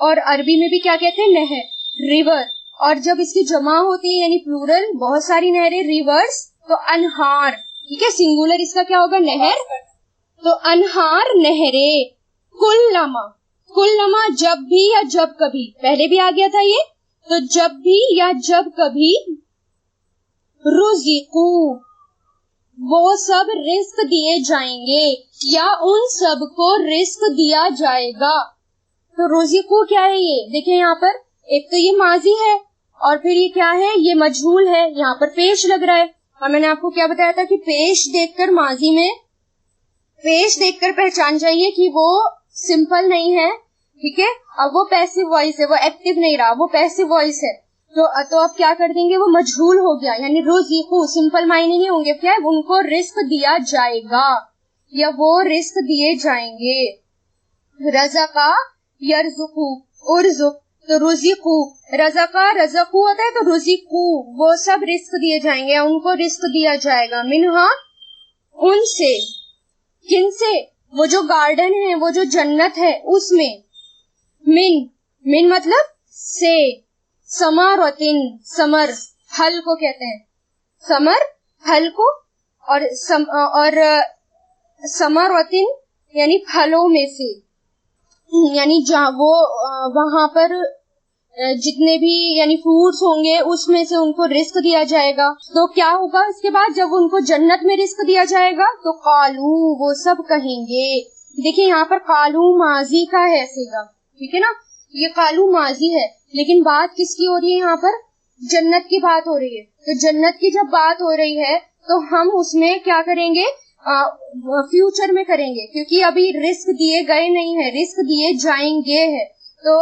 اور عربی میں بھی کیا کہتے ہیں؟ نہر, ریور. اور جب اس کی جمع ہوتی ہے یعنی پلورل, بہت ساری نہریں, ریورس, تو انہار. ٹھیک ہے, سنگولر اس کا کیا ہوگا؟ نہر. تو انہار, نہریں. کلما جب بھی یا جب کبھی, پہلے بھی آ گیا تھا یہ, تو جب بھی یا جب کبھی, رزقو وہ سب رزق دیے جائیں گے, یا ان سب کو رزق دیا جائے گا. تو رزقو کیا ہے؟ یہ دیکھیں یہاں پر, ایک تو یہ ماضی ہے, اور پھر یہ کیا ہے؟ یہ مجہول ہے. یہاں پر پیش لگ رہا ہے, اور میں نے آپ کو کیا بتایا تھا کہ پیش دیکھ کر, ماضی میں پیش دیکھ کر پہچان جائیے کہ وہ سمپل نہیں ہے. ٹھیک ہے, اب وہ پیسو وائس ہے, وہ ایکٹیو نہیں رہا, وہ پیسو وائس ہے. تو اب کیا کر دیں گے؟ وہ مجہول ہو گیا, یعنی رزقو سمپل معنی نہیں ہوں گے. کیا ہے؟ ان کو رزق دیا جائے گا, یا وہ رزق دیے جائیں گے. رزقا یرزقو, ارزق, تو رزقو, رزقا رزقو ہوتا ہے, تو رزقو وہ سب رزق دیے جائیں گے, ان کو رزق دیا جائے گا. منہا ان سے, کن سے؟ وہ جو گارڈن ہے, وہ جو جنت ہے اس میں. من مطلب سے. ثمرتن, ثمر پھل کو کہتے ہیں, ثمر پھل کو, اور ثمرتن یعنی پھلوں میں سے, یعنی جہاں وہ وہاں پر جتنے بھی یعنی فروٹس ہوں گے اس میں سے ان کو رزق دیا جائے گا. تو کیا ہوگا اس کے بعد جب ان کو جنت میں رزق دیا جائے گا؟ تو قالو وہ سب کہیں گے. دیکھیں یہاں پر قالو ماضی کا ہے صیغہ, ٹھیک ہے نا, یہ قالو ماضی ہے, لیکن بات کس کی ہو رہی ہے یہاں پر؟ جنت کی بات ہو رہی ہے. تو جنت کی جب بات ہو رہی ہے تو ہم اس میں کیا کریں گے؟ فیوچر میں کریں گے, کیونکہ ابھی رزق دیے گئے نہیں ہے, رزق دیے جائیں گے ہے. تو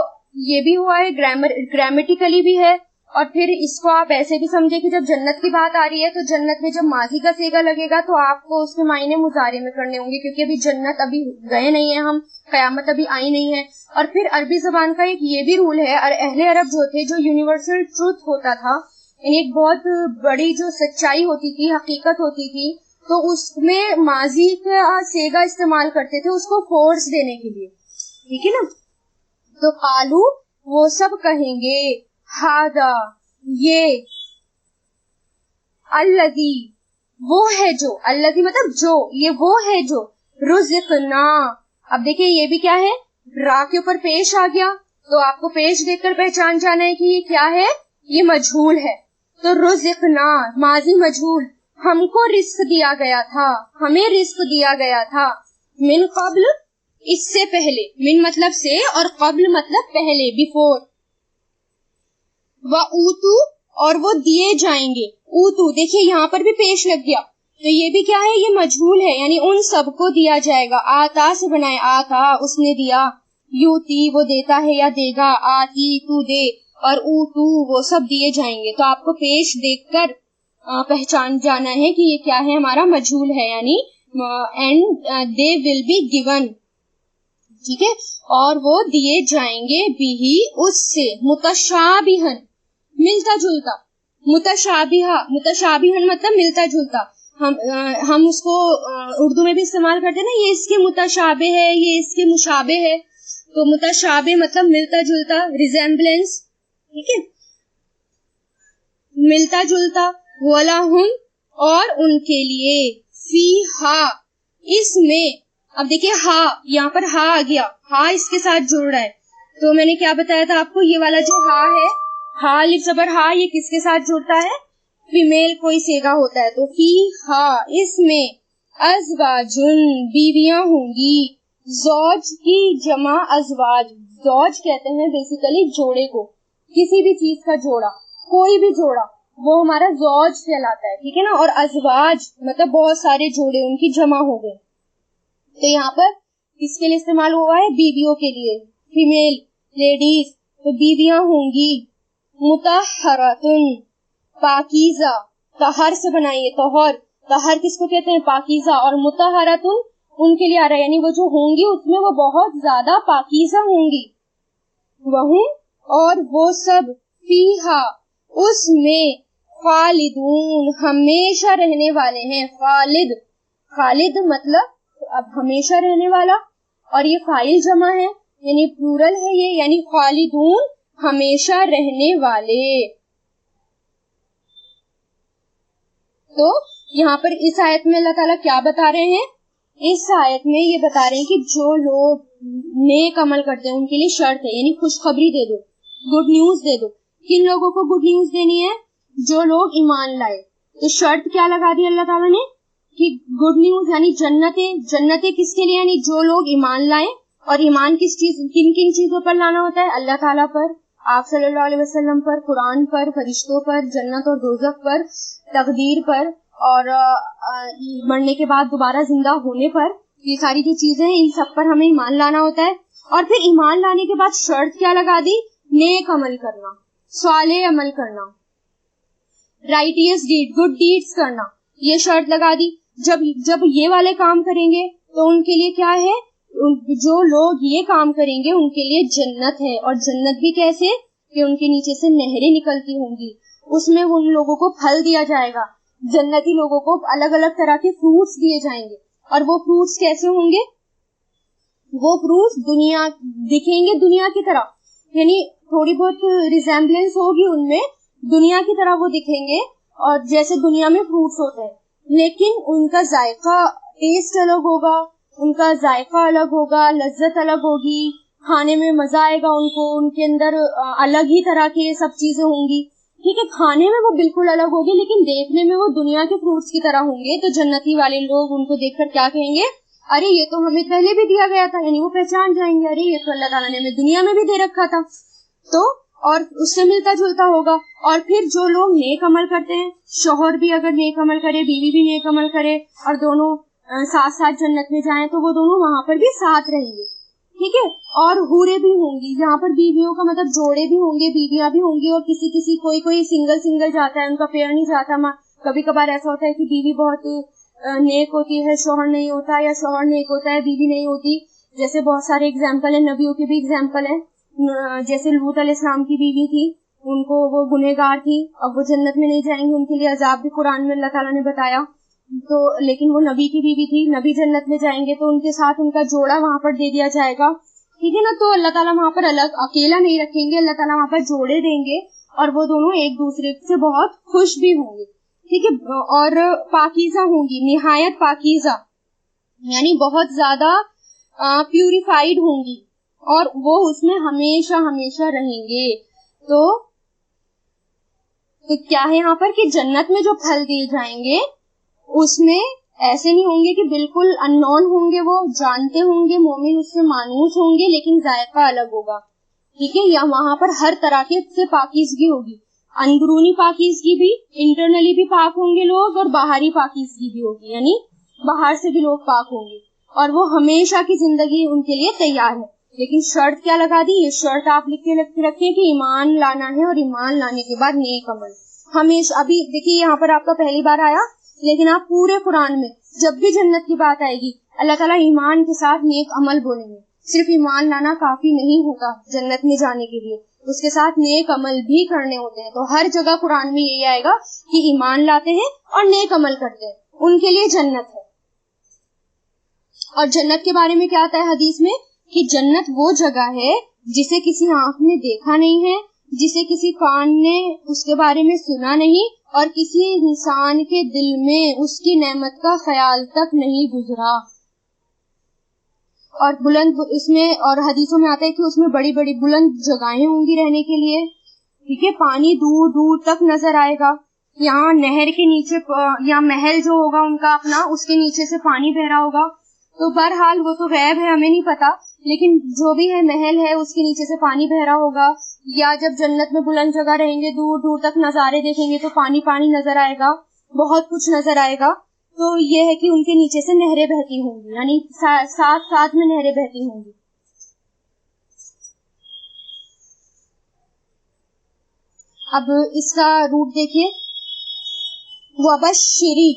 یہ بھی ہوا ہے, گرامیٹیکلی بھی ہے, اور پھر اس کو آپ ایسے بھی سمجھے کہ جب جنت کی بات آ رہی ہے تو جنت میں جب ماضی کا صیغہ لگے گا تو آپ کو اس کے معنی مضارع میں کرنے ہوں گے, کیونکہ ابھی جنت ابھی گئے نہیں ہیں ہم, قیامت ابھی آئی نہیں ہے. اور پھر عربی زبان کا ایک یہ بھی رول ہے, اور اہل عرب جو تھے, جو یونیورسل ٹروتھ ہوتا تھا, یعنی ایک بہت بڑی جو سچائی ہوتی تھی, حقیقت ہوتی تھی, تو اس میں ماضی کا صیغہ استعمال کرتے تھے اس کو فورس دینے کے لیے. ٹھیک ہے نا, تو قالو وہ سب کہیں گے, ہاذا یہ, الذی وہ ہے جو, الذی مطلب جو, یہ وہ ہے جو, رزقنا. اب دیکھیں یہ بھی کیا ہے؟ را کے اوپر پیش آ گیا, تو آپ کو پیش دیکھ کر پہچان جانا ہے کہ یہ کیا ہے؟ یہ مجہول ہے. تو رزقنا ماضی مجہول, ہم کو رزق دیا گیا تھا, ہمیں رزق دیا گیا تھا. من قبل اس سے پہلے, من مطلب سے اور قبل مطلب پہلے, بیفور. وَأُوتُوا اور وہ دیے جائیں گے. اوتو دیکھیے یہاں پر بھی پیش لگ گیا, تو یہ بھی کیا ہے؟ یہ مجہول ہے, یعنی ان سب کو دیا جائے گا. آتا سے بنائے, آتا اس نے دیا, یوتی وہ دیتا ہے یا دے گا, آتی تو دے, اور اوتو وہ سب دیے جائیں گے. تو آپ کو پیش دیکھ کر پہچان جانا ہے کہ یہ کیا ہے؟ ہمارا مجہول ہے, یعنی and they will be given. ٹھیک ہے, اور وہ دیے جائیں گے بھی اس سے, متشابہن ملتا جلتا, متشابہن مطلب ملتا جلتا. ہم اس کو اردو میں بھی استعمال کرتے ہیں نا, یہ اس کے متشابہ ہے, یہ اس کے مشابہ ہے. تو متشابہ مطلب ملتا جلتا, ریزمبلنس. ٹھیک ہے, ملتا جلتا. وَلَهُمْ اور ان کے لیے, فیہا اس میں. اب دیکھیں ہا, یہاں پر ہا آ گیا, ہا اس کے ساتھ جڑ رہا ہے. تو میں نے کیا بتایا تھا آپ کو, یہ والا جو ہا ہے, ہا الف زبر ہا, یہ کس کے ساتھ جڑتا ہے؟ فیمیل کوئی صیغہ ہوتا ہے. تو فی ہا اس میں, ازواجن بیویاں ہوں گی. زوج کی جمع ازواج, زوج کہتے ہیں بیسیکلی جوڑے کو, کسی بھی چیز کا جوڑا, کوئی بھی جوڑا وہ ہمارا زوج کہلاتا ہے. ٹھیک ہے نا, اور ازواج مطلب بہت سارے جوڑے, ان کی جمع ہو گئے. تو یہاں پر کس کے لیے استعمال ہوا ہے؟ بیویوں کے لیے, فیمیل لیڈیز. تو بیویاں ہوں گی. مطہراتن پاکیزہ, طہر سے بنائیے, طہر, طہر کس کو کہتے ہیں؟ پاکیزہ. اور مطہراتن ان کے لیے آ رہا ہے, یعنی وہ جو ہوں گی اس میں وہ بہت زیادہ پاکیزہ ہوں گی. وہم اور وہ سب, فیہا اس میں, خالدون ہمیشہ رہنے والے ہیں. خالد, خالد مطلب اب ہمیشہ رہنے والا, اور یہ فاعل جمع ہے, یعنی پلورل ہے یہ, یعنی خالدون ہمیشہ رہنے والے. تو یہاں پر اس آیت میں اللہ تعالیٰ کیا بتا رہے ہیں؟ اس آیت میں یہ بتا رہے ہیں کہ جو لوگ نیک عمل کرتے ہیں ان کے لیے شرط ہے, یعنی خوشخبری دے دو, گڈ نیوز دے دو. کن لوگوں کو گڈ نیوز دینی ہے؟ جو لوگ ایمان لائے. تو شرط کیا لگا دی اللہ تعالیٰ نے کہ گڈ نیوز یعنی جنتیں. جنتیں کس کے لیے؟ یعنی جو لوگ ایمان لائیں. اور ایمان کس چیز, کن کن چیزوں پر لانا ہوتا ہے؟ اللہ تعالیٰ پر, آپ صلی اللہ علیہ وسلم پر, قرآن پر, فرشتوں پر, جنت اور دوزخ پر, تقدیر پر, اور مرنے کے بعد دوبارہ زندہ ہونے پر. یہ ساری جو چیزیں ہیں ان سب پر ہمیں ایمان لانا ہوتا ہے. اور پھر ایمان لانے کے بعد شرط کیا لگا دی؟ نیک عمل کرنا, صالح عمل کرنا, رائٹیس ڈیڈ, گڈ ڈیڈز کرنا, یہ شرط لگا دی. جب یہ والے کام کریں گے تو ان کے لیے کیا ہے؟ جو لوگ یہ کام کریں گے ان کے لیے جنت ہے. اور جنت بھی کیسے کہ ان کے نیچے سے نہریں نکلتی ہوں گی, اس میں ان لوگوں کو پھل دیا جائے گا. جنتی لوگوں کو الگ الگ طرح کے فروٹس دیے جائیں گے. اور وہ فروٹس کیسے ہوں گے؟ وہ فروٹس دنیا دکھیں گے دنیا کی طرح, یعنی تھوڑی بہت ریزیمبلنس ہوگی ان میں, دنیا کی طرح وہ دکھیں گے اور جیسے دنیا میں فروٹس ہوتے ہیں, لیکن ان کا ذائقہ, ٹیسٹ الگ ہوگا, ان کا ذائقہ الگ ہوگا, لذت الگ ہوگی, کھانے میں مزہ آئے گا ان کو, ان کے اندر الگ ہی طرح کے سب چیزیں ہوں گی. ٹھیک ہے, کھانے میں وہ بالکل الگ ہوگی لیکن دیکھنے میں وہ دنیا کے فروٹس کی طرح ہوں گے. تو جنتی والے لوگ ان کو دیکھ کر کیا کہیں گے؟ ارے یہ تو ہمیں پہلے بھی دیا گیا تھا. یعنی وہ پہچان جائیں گے, ارے یہ تو اللہ تعالیٰ نے ہمیں دنیا میں بھی دے رکھا تھا. تو اور اس سے ملتا جلتا ہوگا. اور پھر جو لوگ نیک عمل کرتے ہیں, شوہر بھی اگر نیک عمل کرے, بیوی بھی نیک عمل کرے, اور دونوں ساتھ ساتھ جنت میں جائیں تو وہ دونوں وہاں پر بھی ساتھ رہیں گے. ٹھیک ہے, اور حوریں بھی ہوں گی. یہاں پر بیویوں کا مطلب جوڑے بھی ہوں گے, بیویاں بھی ہوں گی, اور کسی کوئی سنگل جاتا ہے, ان کا پیئر نہیں جاتا. کبھی کبھار ایسا ہوتا ہے کہ بیوی بہت نیک ہوتی ہے, شوہر نہیں ہوتا, یا شوہر نیک ہوتا ہے, بیوی نہیں ہوتی. جیسے بہت سارے اگزامپل ہیں, نبیوں کے بھی اگزامپل ہیں. جیسے لوط علیہ السلام کی بیوی تھی, ان کو وہ گنہگار تھی, اب وہ جنت میں نہیں جائیں گی, ان کے لیے عذاب بھی قرآن میں اللہ تعالیٰ نے بتایا. تو لیکن وہ نبی کی بیوی تھی, نبی جنت میں جائیں گے تو ان کے ساتھ ان کا جوڑا وہاں پر دے دیا جائے گا. ٹھیک ہے نا, تو اللہ تعالیٰ وہاں پر الگ اکیلا نہیں رکھیں گے, اللہ تعالیٰ وہاں پر جوڑے دیں گے, اور وہ دونوں ایک دوسرے سے بہت خوش بھی ہوں گے. ٹھیک ہے, اور پاکیزہ ہوں گی, نہایت پاکیزہ, یعنی بہت زیادہ پیوریفائڈ ہوں گی, اور وہ اس میں ہمیشہ ہمیشہ رہیں گے. تو کیا ہے یہاں پر کہ جنت میں جو پھل دیے جائیں گے اس میں ایسے نہیں ہوں گے کہ بالکل ان نون ہوں گے, وہ جانتے ہوں گے, مومن اس سے مانوس ہوں گے, لیکن ذائقہ الگ ہوگا. ٹھیک ہے, یا وہاں پر ہر طرح کے سے پاکیزگی ہوگی, اندرونی پاکیزگی بھی, انٹرنلی بھی پاک ہوں گے لوگ, اور باہری پاکیزگی بھی ہوگی, یعنی باہر سے بھی لوگ پاک ہوں گے, اور وہ ہمیشہ کی زندگی ان کے لیے تیار ہے. لیکن شرط کیا لگا دی؟ یہ شرط آپ لکھ کے رکھیں کہ ایمان لانا ہے, اور ایمان لانے کے بعد نیک عمل ہمیشہ. ابھی دیکھیے یہاں پر آپ کا پہلی بار آیا, لیکن آپ پورے قرآن میں جب بھی جنت کی بات آئے گی اللہ تعالیٰ ایمان کے ساتھ نیک عمل بولیں گے. صرف ایمان لانا کافی نہیں ہوتا جنت میں جانے کے لیے, اس کے ساتھ نیک عمل بھی کرنے ہوتے ہیں. تو ہر جگہ قرآن میں یہی آئے گا کہ ایمان لاتے ہیں اور نیک عمل کرتے ہیں, ان کے لیے جنت ہے. اور جنت کے بارے میں کیا آتا ہے حدیث میں کہ جنت وہ جگہ ہے جسے کسی آنکھ نے دیکھا نہیں ہے, جسے کسی کان نے اس کے بارے میں سنا نہیں, اور کسی انسان کے دل میں اس کی نعمت کا خیال تک نہیں گزرا. اور بلند اس میں, اور حدیثوں میں آتا ہے کہ اس میں بڑی بڑی بلند جگہیں ہوں گی رہنے کے لیے. ٹھیک ہے, پانی دور دور تک نظر آئے گا. یہاں نہر کے نیچے, یا محل جو ہوگا ان کا اپنا, اس کے نیچے سے پانی بہ رہا ہوگا. تو بہرحال وہ تو غیب ہے, ہمیں نہیں پتا, لیکن جو بھی ہے محل ہے, اس کے نیچے سے پانی بہ رہا ہوگا. یا جب جنت میں بلند جگہ رہیں گے, دور دور تک نظارے دیکھیں گے تو پانی پانی نظر آئے گا, بہت کچھ نظر آئے گا. تو یہ ہے کہ ان کے نیچے سے نہریں بہتی ہوں گی, یعنی ساتھ ساتھ میں نہریں بہتی ہوں گی. اب اس کا روٹ دیکھیے, وبشری,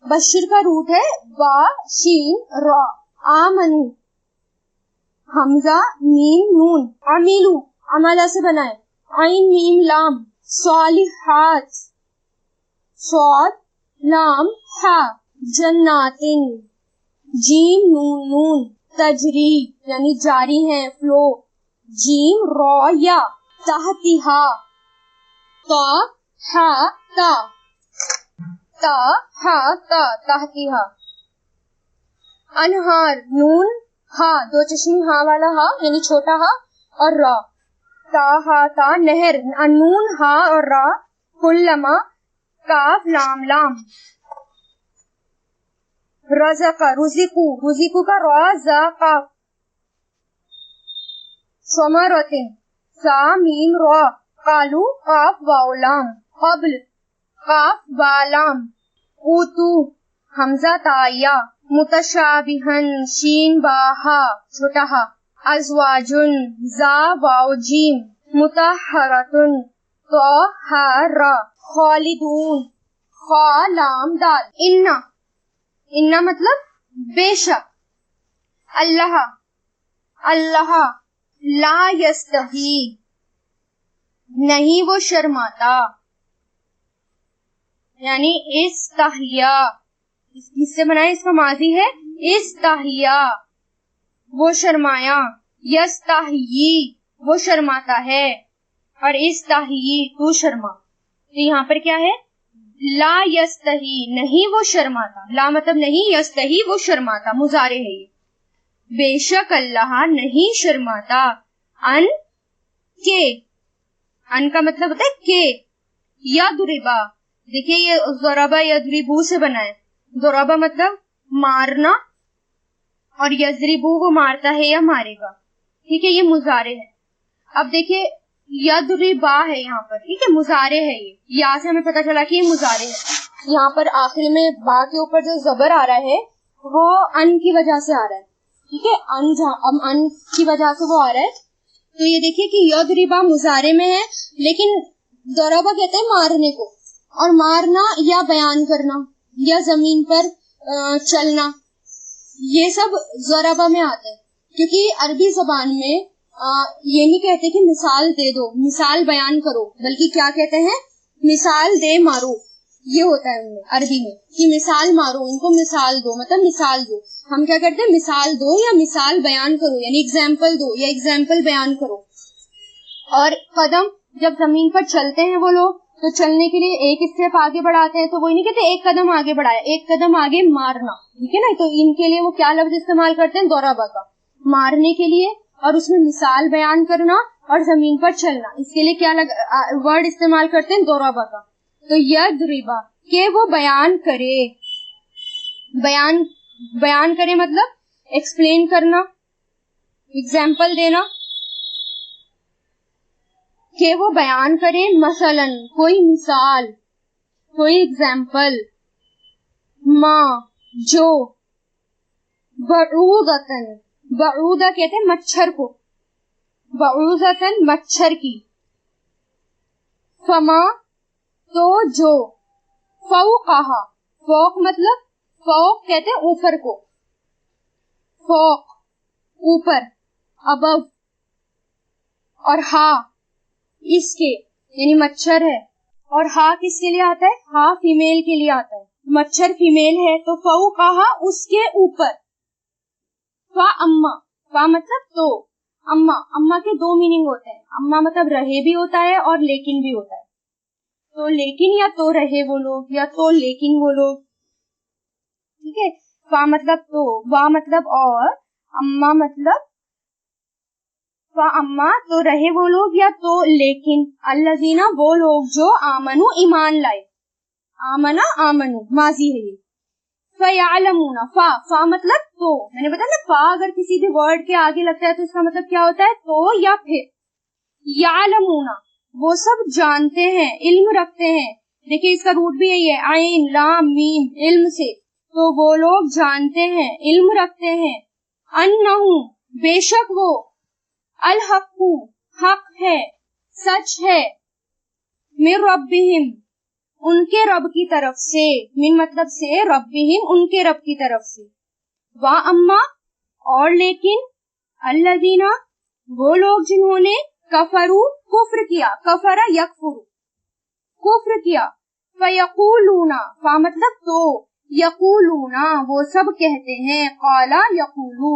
بشر کا روٹ ہے با شین را, آمنو حمزہ میم نون, عمیلو عملہ سے بنائے, عین میم لام, صالحات صاد لام ہا, جناتن جیم نون نون, تجری یعنی جاری ہیں فلو، جیم را یا، تحتہا تا ہا تا، تا ہا تا تحتہا، انہار نون ہا دو چشمی ہا والا ہا یعنی چھوٹا ہا اور را، تا ہا تا نہر، نون ہا اور را، کلما کاف لام لام، رزق رزقو، رزقو کا را زا قاف، ثمرۃ سا میم را، قالو قاف واو لام، قبل قاف با لام، اوتو حمزہ تا یا، متشابہن شین با ہا چھوٹا ہا، ازواجن زا واو جیم، مطہرۃن تو ہا را، خالدون خا لام دال، انا مطلب بے شک، اللہ اللہ، لا یستحی نہیں وہ شرماتا، یعنی استحیا، اس سے بنائے اس کا ماضی ہے استحیا وہ شرمایا، یستحیی وہ شرماتا ہے، اور استحیی تو شرما، تو یہاں پر کیا ہے لا یستحی نہیں وہ شرماتا، لا مطلب نہیں، یستحی وہ شرماتا، مضارع ہے یہ، بے شک اللہ نہیں شرماتا، ان کے، ان کا مطلب ہوتا ہے کہ، یضربا، دیکھیے یہ ضربا یضربو سے بنا ہے، ضربا مطلب مارنا اور یضربو وہ مارتا ہے یا مارے گا، ٹھیک ہے، یہ مضارع ہے۔ اب دیکھیے یضربا ہے یہاں پر، ٹھیک ہے، مضارع ہے یہ، یا سے ہمیں پتا چلا کہ یہ مضارع ہے، یہاں پر آخری میں با کے اوپر جو زبر آ رہا ہے وہ ان کی وجہ سے آ رہا ہے، ٹھیک ہے، ان کی وجہ سے وہ آ رہا ہے، تو یہ دیکھیے کہ یضربا مضارع میں ہے، لیکن ضربا کہتے ہیں مارنے کو، اور مارنا یا بیان کرنا یا زمین پر چلنا، یہ سب ضربا میں آتے ہیں، کیونکہ عربی زبان میں یہ نہیں کہتے کہ مثال دے دو، مثال بیان کرو، بلکہ کیا کہتے ہیں مثال دے مارو، یہ ہوتا ہے ان میں عربی میں کہ مثال مارو، ان کو مثال دو، مطلب مثال دو، ہم کیا کرتے ہیں مثال دو یا مثال بیان کرو، یعنی اگزامپل دو یا اگزامپل بیان کرو۔ اور قدم جب زمین پر چلتے ہیں وہ لوگ تو چلنے کے لیے ایک اسٹیپ آگے بڑھاتے ہیں، تو وہ نہیں کہتے ایک قدم آگے بڑھایا، ایک قدم آگے مارنا، ٹھیک ہے نا، تو ان کے لیے وہ کیا لفظ استعمال کرتے ہیں ضربا کا، مارنے کے لیے، اور اس میں مثال بیان کرنا اور زمین پر چلنا، اس کے لیے کیا ورڈ استعمال کرتے ہیں ضربا کا۔ تو یضربا کہ وہ بیان کرے، بیان کرے مطلب ایکسپلین کرنا، اگزامپل دینا، کہ وہ بیان کرے مثلاً کوئی مثال، کوئی اگزامپل، ما جو، بعوضتن، بعوضہ کہتے ہیں مچھر کو، بعوضتن مچھر کی، فما تو جو، فوقہا، فوق مطلب فوق کہتے ہیں اوپر کو، فوق اوپر، ابو، اور ہا اس کے یعنی مچھر ہے، اور ہا کس کے لیے آتا ہے، ہا فیمیل کے لیے آتا ہے، مچھر فیمیل ہے تو فوقہا اس کے اوپر، فاما، فا مطلب تو، اما کے دو میننگ ہوتے ہیں، اما مطلب رہے بھی ہوتا ہے اور لیکن بھی ہوتا ہے، تو لیکن یا تو رہے وہ لوگ یا تو لیکن وہ لوگ، ٹھیک ہے، فا مطلب تو، وا مطلب اور، اما مطلب فاما تو رہے وہ لوگ یا تو لیکن، الذین وہ لوگ جو آمنو ایمان لائے، آمنا آمنو ماضی ہے یہ، فیعلمون، فا مطلب تو، میں نے بتایا نا فا اگر کسی بھی ورڈ کے آگے لگتا ہے تو اس کا مطلب کیا ہوتا ہے تو یا پھر، یعلمون وہ سب جانتے ہیں، علم رکھتے ہیں، دیکھیں اس کا روٹ بھی یہی ہے، عین لام میم، علم سے، تو وہ لوگ جانتے ہیں، علم رکھتے ہیں، انہو بے شک وہ، الحق حق ہے، سچ ہے، من ربہم ان کے رب کی طرف سے، من مطلب سے، ربہم ان کے رب کی طرف سے، وا اما اور لیکن، الذین وہ لوگ جنہوں نے کفروا کفر کیا، کفر یکفر کفر کیا، فیقولون فا مطلب تو، یقولون وہ سب کہتے ہیں، قالا یقولو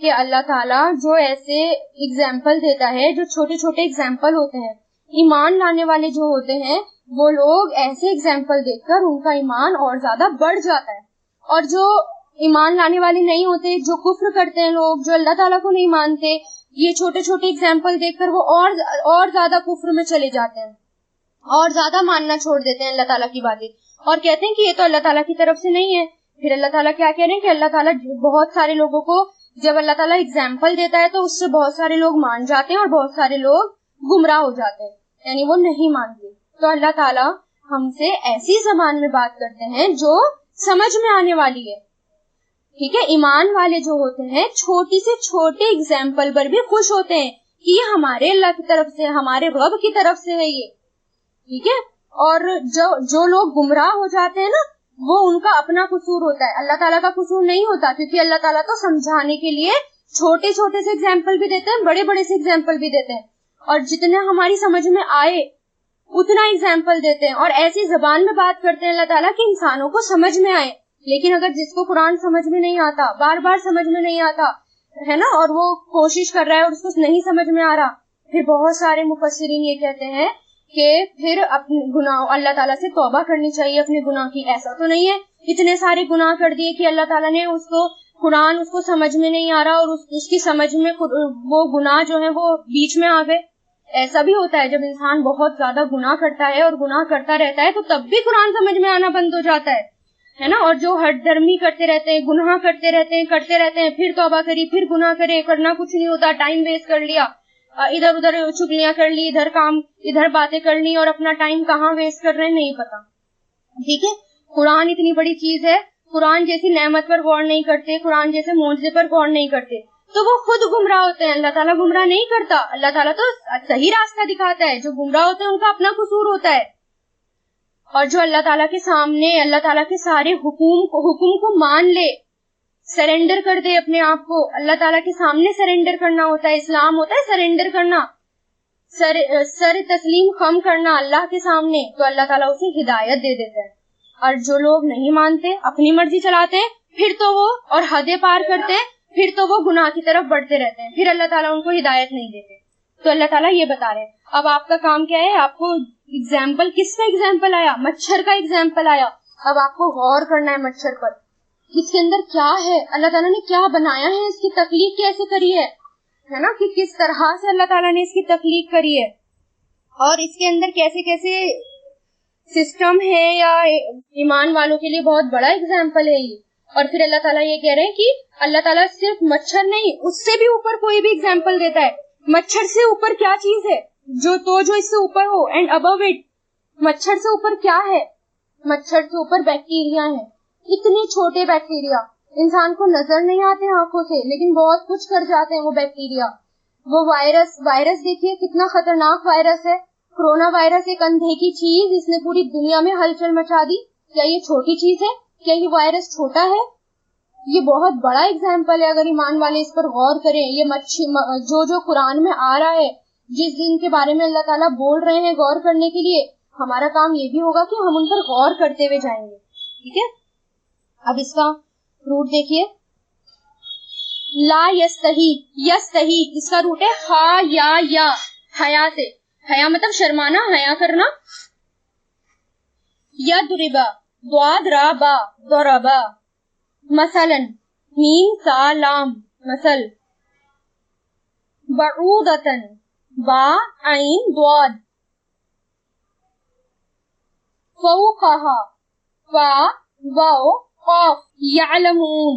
کہ اللہ تعالیٰ جو ایسے اگزامپل دیتا ہے، جو چھوٹے چھوٹے اگزامپل ہوتے ہیں، ایمان لانے والے جو ہوتے ہیں وہ لوگ ایسے اگزامپل دیکھ کر ان کا ایمان اور زیادہ بڑھ جاتا ہے، اور جو ایمان لانے والے نہیں ہوتے، جو کفر کرتے ہیں لوگ، جو اللہ تعالیٰ کو نہیں مانتے، یہ چھوٹے چھوٹے اگزامپل دیکھ کر وہ اور زیادہ کفر میں چلے جاتے ہیں اور زیادہ ماننا چھوڑ دیتے ہیں اللہ تعالیٰ کی باتیں، اور کہتے ہیں کہ یہ تو اللہ تعالیٰ کی طرف سے نہیں ہے۔ پھر اللہ تعالیٰ کیا کہہ رہے ہیں کہ اللہ تعالیٰ بہت سارے لوگوں کو جب اللہ تعالیٰ اگزامپل دیتا ہے تو اس سے بہت سارے لوگ مان جاتے ہیں اور بہت سارے لوگ گمراہ ہو جاتے ہیں، یعنی وہ نہیں مانتے۔ تو اللہ تعالیٰ ہم سے ایسی زبان میں بات کرتے ہیں جو سمجھ میں آنے والی ہے، ٹھیک ہے۔ ایمان والے جو ہوتے ہیں چھوٹی سے چھوٹے اگزامپل پر بھی خوش ہوتے ہیں کہ یہ ہمارے اللہ کی طرف سے، ہمارے رب کی طرف سے ہے یہ، ٹھیک ہے۔ اور جو لوگ گمراہ ہو جاتے ہیں نا، وہ ان کا اپنا قصور ہوتا ہے، اللہ تعالیٰ کا قصور نہیں ہوتا، کیونکہ اللہ تعالیٰ تو سمجھانے کے لیے چھوٹے چھوٹے سے اگزامپل بھی دیتے ہیں، بڑے بڑے سے اگزامپل بھی دیتے ہیں، اور جتنا ہماری سمجھ میں آئے اتنا اگزامپل دیتے ہیں، اور ایسی زبان میں بات کرتے ہیں اللہ تعالیٰ کہ انسانوں کو سمجھ میں آئے۔ لیکن اگر جس کو قرآن سمجھ میں نہیں آتا، بار بار سمجھ میں نہیں آتا ہے نا، اور وہ کوشش کر رہا ہے اور اس کو نہیں سمجھ میں آ رہا، پھر بہت سارے مفسرین یہ کہتے ہیں کہ پھر اپنے گناہ اللہ تعالیٰ سے توبہ کرنی چاہیے اپنے گناہ کی۔ ایسا تو نہیں ہے اتنے سارے گناہ کر دیے کہ اللہ تعالیٰ نے اس کو قرآن اس کو سمجھ میں نہیں آ رہا اور اس کی سمجھ میں وہ گناہ جو ہے وہ بیچ میں آ گئے۔ ایسا بھی ہوتا ہے جب انسان بہت زیادہ گناہ کرتا ہے اور گناہ کرتا رہتا ہے تو تب بھی قرآن سمجھ میں آنا بند ہو جاتا ہے نا۔ اور جو ہٹ درمی کرتے رہتے ہیں، گناہ کرتے رہتے ہیں، پھر توبہ کری، پھر گناہ کرے، کرنا کچھ نہیں ہوتا، ٹائم ویسٹ کر لیا، ادھر ادھر چگلیاں کر لی، ادھر باتیں کر لی، اور اپنا ٹائم کہاں ویسٹ کر رہے ہیں نہیں پتا، ٹھیک ہے۔ قرآن اتنی بڑی چیز ہے، قرآن جیسی نعمت پر غور نہیں کرتے، قرآن جیسے معجزے پر غور نہیں کرتے تو وہ خود گمراہ ہوتے ہیں۔ اللہ تعالیٰ گمراہ نہیں کرتا، اللہ تعالیٰ تو صحیح راستہ دکھاتا ہے، جو گمراہ ہوتے ہیں ان کا اپنا قصور ہوتا ہے۔ اور جو اللہ تعالیٰ کے سامنے اللہ تعالیٰ کے سارے حکم کو مان لے، سرنڈر کر دے اپنے آپ کو، اللہ تعالیٰ کے سامنے سرنڈر کرنا ہوتا ہے، اسلام ہوتا ہے سرنڈر کرنا، سر تسلیم خم کرنا اللہ کے سامنے، تو اللہ تعالیٰ اسے ہدایت دے دیتا ہے۔ اور جو لوگ نہیں مانتے، اپنی مرضی چلاتے ہیں، پھر تو وہ اور حدیں پار کرتے ہیں، پھر تو وہ گناہ کی طرف بڑھتے رہتے ہیں، پھر اللہ تعالیٰ ان کو ہدایت نہیں دیتے۔ تو اللہ تعالیٰ یہ بتا رہے ہیں اب آپ کا کام کیا ہے، آپ کو ایگزامپل کس کا ایگزامپل آیا، مچھر کا ایگزامپل آیا، اب آپ کو غور کرنا ہے مچھر پر، اس کے اندر کیا ہے، اللہ تعالیٰ نے کیا بنایا ہے، اس کی تخلیق کیسے کری ہے نا، کہ کس طرح سے اللہ تعالیٰ نے اس کی تخلیق کری ہے، اور اس کے اندر کیسے کیسے سسٹم ہے، یا ایمان والوں کے لیے بہت بڑا ایگزامپل ہے یہ۔ اور پھر اللہ تعالیٰ یہ کہہ رہے ہیں کہ اللہ تعالیٰ صرف مچھر نہیں، اس سے بھی اوپر کوئی بھی ایگزامپل دیتا ہے۔ مچھر سے اوپر کیا چیز ہے جو اس سے اوپر ہو، اینڈ ابو اٹ، مچھر سے اوپر کیا ہے، مچھر سے اوپر بیکٹیریا ہے، اتنے چھوٹے بیکٹیریا انسان کو نظر نہیں آتے آنکھوں سے، لیکن بہت کچھ کر جاتے ہیں وہ بیکٹیریا۔ وہ وائرس دیکھیے کتنا خطرناک وائرس ہے، کرونا وائرس، ایک اندھے کی چیز، اس نے پوری دنیا میں ہلچل مچا دی۔ کیا یہ چھوٹی چیز ہے؟ کیا یہ وائرس چھوٹا ہے؟ یہ بہت بڑا ایگزامپل ہے، اگر ایمان والے اس پر غور کریں۔ یہ جو قرآن میں آ رہا ہے، جس دن کے بارے میں اللہ تعالیٰ بول رہے ہیں غور کرنے کے لیے، ہمارا کام یہ بھی ہوگا کہ ہم ان پر غور کرتے ہوئے جائیں گے، ٹھیک ہے۔ اب اس کا روٹ دیکھیے، لا یستحی، یستحی اس کا روٹ ہے ہا یا حیا سے، حیا مطلب شرمانا، حیا کرنا۔ یضربا، ضاد را با، ضربا، مثلا میم سا لام، مثل۔ بعوضتن، با عین ضاد، فوقہا، فا واو قاف، یعلمون،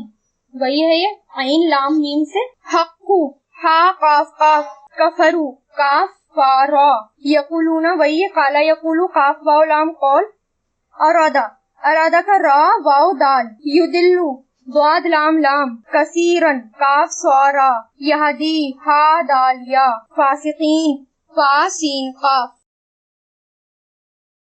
وہی ہے یہ عین لام میم سے۔ حقو، ہا قاف قاف، کفرو، کاف فا را، یقولون، وہی قالا یقولو، قاف واو لام قول۔ ارادہ، ارادہ کا را واو دال۔ یدلو، ضاد لام لام، کثیرن، کاف سوارا، یہدی، ہا دال یا، فاسقین، فا سین قاف۔